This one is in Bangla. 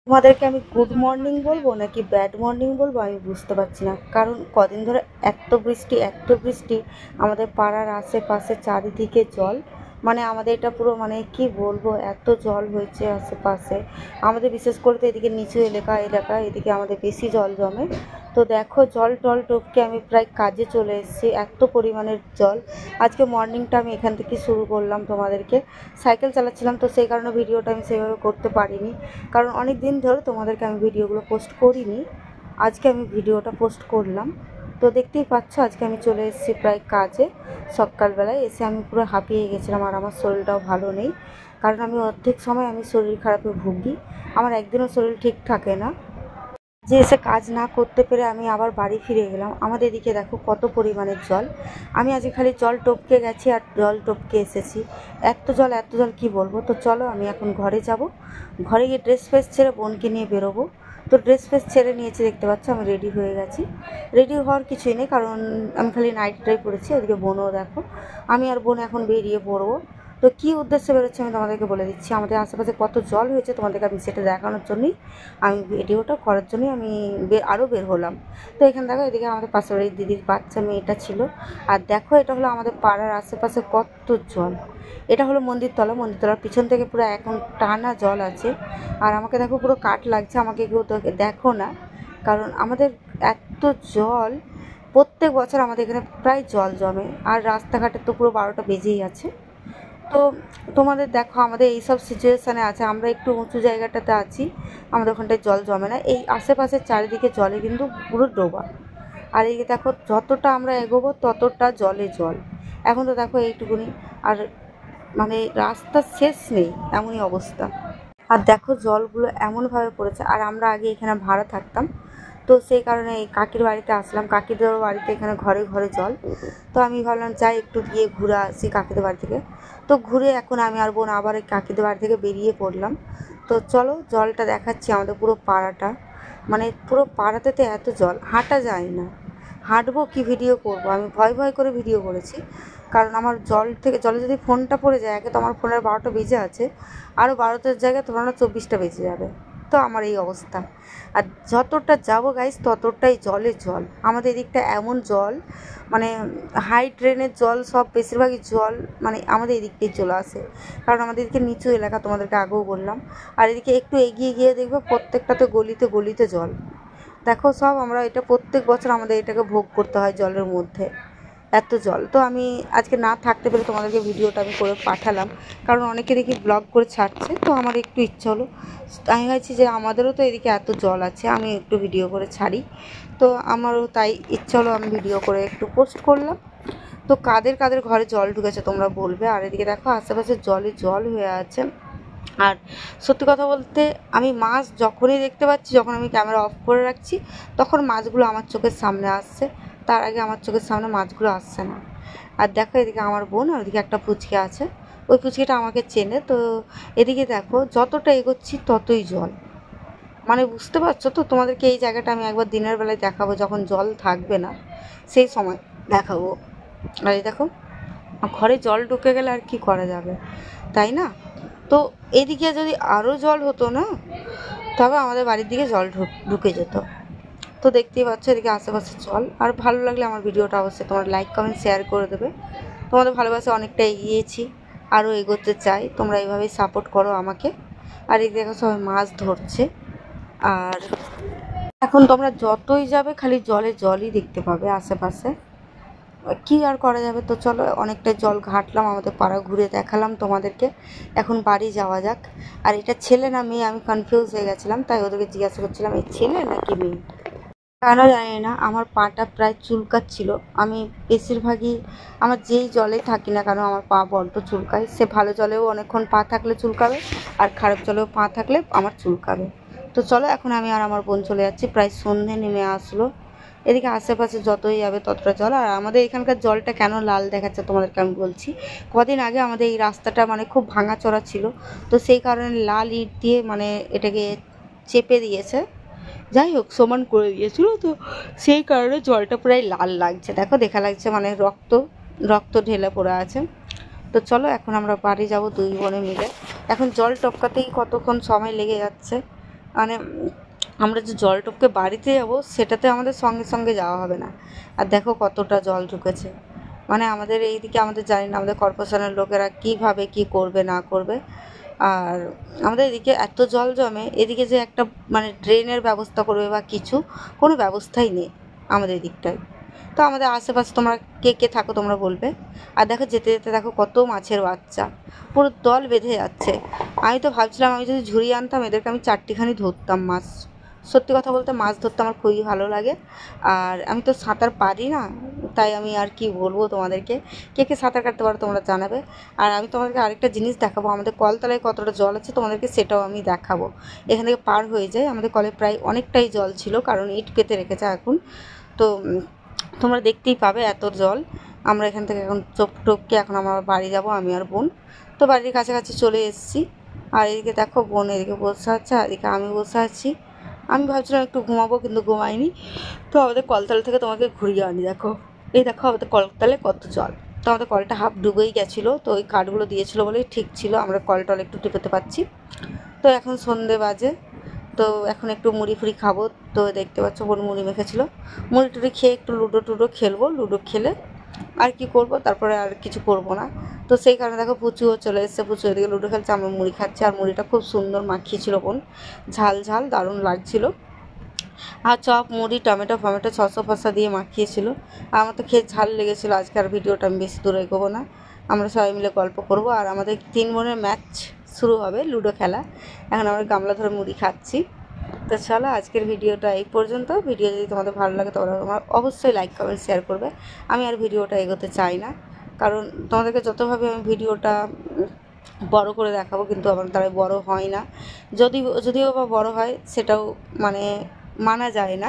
তোমাদেরকে আমি গুড মর্নিং বলবো নাকি ব্যাড মর্নিং বলবো আমি বুঝতে পারছি না, কারণ কদিন ধরে এত বৃষ্টি আমাদের পাড়ার আশেপাশে চারিদিকে জল। মানে আমাদের এটা পুরো মানে কি বলবো, এত জল হয়েছে আশেপাশে। আমাদের বিশেষ করে তো এদিকে নিচু এলাকা এদিকে আমাদের বেশি জল জমে। তো দেখো জল টল টপকে আমি প্রায় কাজে চলে এসেছি, এত পরিমাণের জল। আজকে মর্নিংটা আমি এখান থেকে শুরু করলাম, তোমাদেরকে সাইকেল চালাচ্ছিলাম তো সেই কারণে ভিডিওটা আমি সেভাবে করতে পারিনি, কারণ অনেক দিন ধরে তোমাদেরকে আমি ভিডিওগুলো পোস্ট করিনি। আজকে আমি ভিডিওটা পোস্ট করলাম। তো দেখতেই পাচ্ছ আজকে আমি চলে এসেছি প্রায় কাজে। সকালবেলায় এসে আমি পুরো হাঁপিয়ে গেছিলাম, আর আমার শরীরটাও ভালো নেই, কারণ আমি অর্ধেক সময় আমি শরীর খারাপে ভুগি। আমার একদিনও শরীর ঠিক থাকে না। যে এসে কাজ না করতে পেরে আমি আবার বাড়ি ফিরে গেলাম। আমাদের এদিকে দেখো কত পরিমাণের জল। আমি আজকে খালি জল টপকে গেছি আর জল টপকে এসেছি। এত জল কি বলবো। তো চলো আমি এখন ঘরে যাব। ঘরে গিয়ে ড্রেস ফ্রেস ছেড়ে বোনকে নিয়ে বেরোবো। তো ড্রেস ফ্রেস ছেড়ে নিয়েছি, দেখতে পাচ্ছ আমি রেডি হয়ে গেছি। রেডি হওয়ার কিছুই নেই, কারণ আমি খালি নাইটটাই পরেছি। ওদিকে বোনও দেখো, আমি আর বোন এখন বেরিয়ে পড়বো। তো কী উদ্দেশ্যে বেরোচ্ছে আমি তোমাদেরকে বলে দিচ্ছি। আমাদের আশেপাশে কত জল হয়েছে তোমাদেরকে আমি সেটা দেখানোর জন্যই, আমি ভিডিওটা করার জন্যই আমি আরও বের হলাম। তো এখানে দেখো এদিকে আমাদের পাশের বাড়ির দিদির বাচ্চা মেয়েটা ছিল। আর দেখো এটা হলো আমাদের পাড়ার আশেপাশে কত জল। এটা হলো মন্দিরতলার পিছন থেকে পুরো এখন টানা জল আছে। আর আমাকে দেখো পুরো কাট লাগছে, আমাকে কেউ তো দেখো না, কারণ আমাদের এত জল। প্রত্যেক বছর আমাদের এখানে প্রায় জল জমে, আর রাস্তাঘাটে তো পুরো 12টা বেজেই আছে। তো তোমাদের দেখো আমাদের এই সব সিচুয়েশানে আছে, আমরা একটু উঁচু জায়গাটাতে আছি, আমাদের ওখানটায় জল জমে না। এই আশেপাশের চারিদিকে জলে কিন্তু পুরো ডোবা। আর এই দেখো যতটা আমরা এগোবো ততটা জলে জল। এখন তো দেখো এইটুকুনি, আর মানে রাস্তার শেষ নেই, এমনই অবস্থা। আর দেখো জলগুলো এমনভাবে পড়েছে। আর আমরা আগে এখানে ভাড়া থাকতাম, তো সেই কারণে এই কাকির বাড়িতে আসলাম। কাকিদের বাড়িতে এখানে ঘরে ঘরে জল। তো আমি ভাবলাম যাই একটু গিয়ে ঘুরে আসি কাকিদের বাড়ি থেকে। তো ঘুরে এখন আমি আর বোন আবার এই কাকিদের বাড়ি থেকে বেরিয়ে পড়লাম। তো চলো জলটা দেখাচ্ছি আমাদের পুরো পাড়াটা। মানে পুরো পাড়াতে তো এত জল, হাঁটা যায় না। হাঁটবো কি ভিডিও করব, আমি ভয় করে ভিডিও করেছি, কারণ আমার জলে যদি ফোনটা পড়ে যায়, একে তো আমার ফোনের 12টা বেজে আছে, আরও 12টার জায়গায় তোমার 24টা বেজে যাবে। তো আমার এই অবস্থা। আর যতটা যাবো গাইস ততটাই জলে জল। আমাদের এদিকটা এমন জল, মানে হাই ড্রেনের জল, সব বেশিরভাগই জল মানে আমাদের এদিকটাই চলে আসে, কারণ আমাদের এদিকে নিচু এলাকা, তোমাদেরকে আগেও বললাম। আর এদিকে একটু এগিয়ে গিয়ে দেখবে প্রত্যেকটাতে গলিতে গলিতে জল। দেখো সব আমরা এটা প্রত্যেক বছর আমাদের এটাকে ভোগ করতে হয় জলের মধ্যে, এত জল। তো আমি আজকে না থাকতে পেরে তোমাদেরকে ভিডিওটা আমি করে পাঠালাম, কারণ অনেকে দেখি ব্লগ করে ছাড়ছে, তো আমার একটু ইচ্ছা হলো। আমি ভাবছি যে আমাদেরও তো এদিকে এত জল আছে, আমি একটু ভিডিও করে ছাড়ি। তো আমারও তাই ইচ্ছা হলো, আমি ভিডিও করে একটু পোস্ট করলাম। তো কাদের কাদের ঘরে জল ঢুকেছে তোমরা বলবে। আর এদিকে দেখো আশেপাশে জলে জল হয়ে আছে। আর সত্যি কথা বলতে আমি মাছ যখনই দেখতে পাচ্ছি, যখন আমি ক্যামেরা অফ করে রাখছি, তখন মাছগুলো আমার চোখের সামনে আসছে। তার আগে আমার চোখের সামনে মাছগুলো আসছে না। আর দেখো এদিকে আমার বোন, আর ওদিকে একটা পুচকে আছে, ওই পুচকিটা আমাকে চেনে। তো এদিকে দেখো যতটা এগোচ্ছি ততই জল। মানে বুঝতে পারছো তো, তোমাদেরকে এই জায়গাটা আমি একবার দিনের বেলায় দেখাবো, যখন জল থাকবে না সেই সময় দেখাবো। আর এই দেখো ঘরে জল ঢুকে গেলে আর কি করা যাবে, তাই না? তো এদিকে যদি আরও জল হতো না, তবে আমাদের বাড়ির দিকে জল ঢুকে যেত। তো দেখতেই পাচ্ছ এদিকে আশেপাশে জল। আর ভালো লাগলে আমার ভিডিওটা অবশ্যই তোমরা লাইক কমেন্ট শেয়ার করে দেবে। তোমাদের ভালোবাসা অনেকটা এগিয়েছি, আরও এগোতে চাই, তোমরা এইভাবেই সাপোর্ট করো আমাকে। আর এই দেখো সবাই মাছ ধরছে। আর এখন তোমরা যতই যাবে খালি জলে জলই দেখতে পাবে আশেপাশে, কী আর করা যাবে। তো চলো অনেকটাই জল ঘাটলাম, আমাদের পাড়া ঘুরে দেখালাম তোমাদেরকে। এখন বাড়ি যাওয়া যাক। আর এটা ছেলে না মেয়ে আমি কনফিউজ হয়ে গেছিলাম, তাই ওদেরকে জিজ্ঞাসা করছিলাম এই ছেলে নাকি মেয়ে। কেন জানি না আমার পাটা প্রায় চুলকাচ্ছিল। আমি বেশিরভাগই আমার যেই জলে থাকি না কেন আমার পা বড্ড চুলকায়। সে ভালো জলেও অনেকক্ষণ পা থাকলে চুলকাবে, আর খারাপ জলেও পা থাকলে আমার চুলকাবে। তো চলো এখন আমি আর আমার বোন চলে যাচ্ছি, প্রায় সন্ধে নেমে আসলো। এদিকে আশেপাশে যতই যাবে ততটা জল। আর আমাদের এখানকার জলটা কেন লাল দেখাচ্ছে তোমাদেরকে আমি বলছি। কদিন আগে আমাদের এই রাস্তাটা মানে খুব ভাঙাচোরা ছিল, তো সেই কারণে লাল ইট দিয়ে মানে এটাকে চেপে দিয়েছে, যাই হোক সমান করে দিয়েছিল, তো সেই কারণে জলটা প্রায় লাল লাগছে। দেখো দেখা লাগছে মানে রক্ত রক্ত ঢেলে পড়ে আছে। তো চলো এখন আমরা বাড়ি যাব দুই বোনে মিলে। এখন জল টপকাতেই কতক্ষণ সময় লেগে যাচ্ছে, মানে আমরা যে জল টপকে বাড়িতে যাব সেটাতে আমাদের সঙ্গে সঙ্গে যাওয়া হবে না। আর দেখো কতটা জল ঢুকেছে, মানে আমাদের এইদিকে আমাদের জানি না আমাদের কর্পোরেশনের লোকেরা কীভাবে কী করবে না করবে। আর আমাদের এদিকে এত জল জমে, এদিকে যে একটা মানে ড্রেনের ব্যবস্থা করবে বা কিছু, কোনো ব্যবস্থাই নেই আমাদের এদিকটায়। তো আমাদের আশেপাশে তোমরা কে কে থাকো তোমরা বলবে। আর দেখো যেতে যেতে দেখো কত মাছের বাচ্চা, পুরো দল বেঁধে যাচ্ছে। আমি তো ভাবছিলাম আমি যদি ঝুড়ি আনতাম এদেরকে আমি 4টিখানি ধরতাম মাছ। সত্যি কথা বলতে মাছ ধরতে আমার খুবই ভালো লাগে। আর আমি তো সাঁতার পারি না, তাই আমি আর কি বলবো তোমাদেরকে। কে কে সাঁতার কাটতে পারো তোমরা জানাবে। আর আমি তোমাদেরকে আরেকটা জিনিস দেখাবো, আমাদের কলতলায় কতটা জল আছে তোমাদেরকে সেটাও আমি দেখাবো। এখান থেকে পার হয়ে যায়, আমাদের কলে প্রায় অনেকটাই জল ছিল, কারণ ইট পেতে রেখেছে এখন। তো তোমরা দেখতেই পাবে এত জল। আমরা এখান থেকে এখন টপকে এখন আমার বাড়ি যাব, আমি আর বোন। তো বাড়ির কাছাকাছি চলে এসেছি। আর এদিকে দেখো বোন এদিকে বসে আছে, আর এদিকে আমি বসে আছি। আমি ভাবছিলাম একটু ঘুমাবো, কিন্তু ঘুমাইনি। তো আমাদের কলতলা থেকে তোমাকে ঘুরিয়ে আনি, দেখো এই দেখো আমাদের কলতলায় কত জল। তো আমাদের কলটা হাফ ডুবেই গেছিলো, তো ওই কাঠগুলো দিয়েছিলো বলেই ঠিক ছিল, আমরা কলটল একটু টিপেতে পারছি। তো এখন সন্ধে বাজে, তো এখন একটু মুড়ি ফুড়ি খাবো। তো দেখতে পাচ্ছ বোন মুড়ি মেখেছিলো, মুড়ি টুড়ি খেয়ে একটু লুডো টুডো খেলবো। লুডো খেলে আর কি করব, তারপরে আর কিছু করব না। তো সেই কারণে দেখো পুচুও চলে এসেছে, পুচু এদিকে লুডো খেলছে, আমরা মুড়ি খাচ্ছি। আর মুড়িটা খুব সুন্দর মাখিয়েছিল বোন, ঝাল ঝাল দারুণ লাগছিল। আর চপ মুড়ি টমেটো ফমেটো শসা ফসা দিয়ে মাখিয়েছিল। আর আমার তো খেয়ে ঝাল লেগেছিলো। আজকে আর ভিডিওটা আমি বেশি দূরে এগোবো না, আমরা সবাই মিলে গল্প করব। আর আমাদের 3 বোনের ম্যাচ শুরু হবে, লুডো খেলা। এখন আমরা গামলা ধরে মুড়ি খাচ্ছি। তো চলো আজকের ভিডিওটা এই পর্যন্ত। ভিডিও যদি তোমাদের ভালো লাগে তোমরা অবশ্যই লাইক কমেন্ট শেয়ার করবে। আমি আর ভিডিওটা এগোতে চাই না, কারণ তোমাদেরকে যতভাবে আমি ভিডিওটা বড় করে দেখাবো, কিন্তু আমার দ্বারা বড় হয় না। যদিও বা বড় হয় সেটাও মানে মানা যায় না।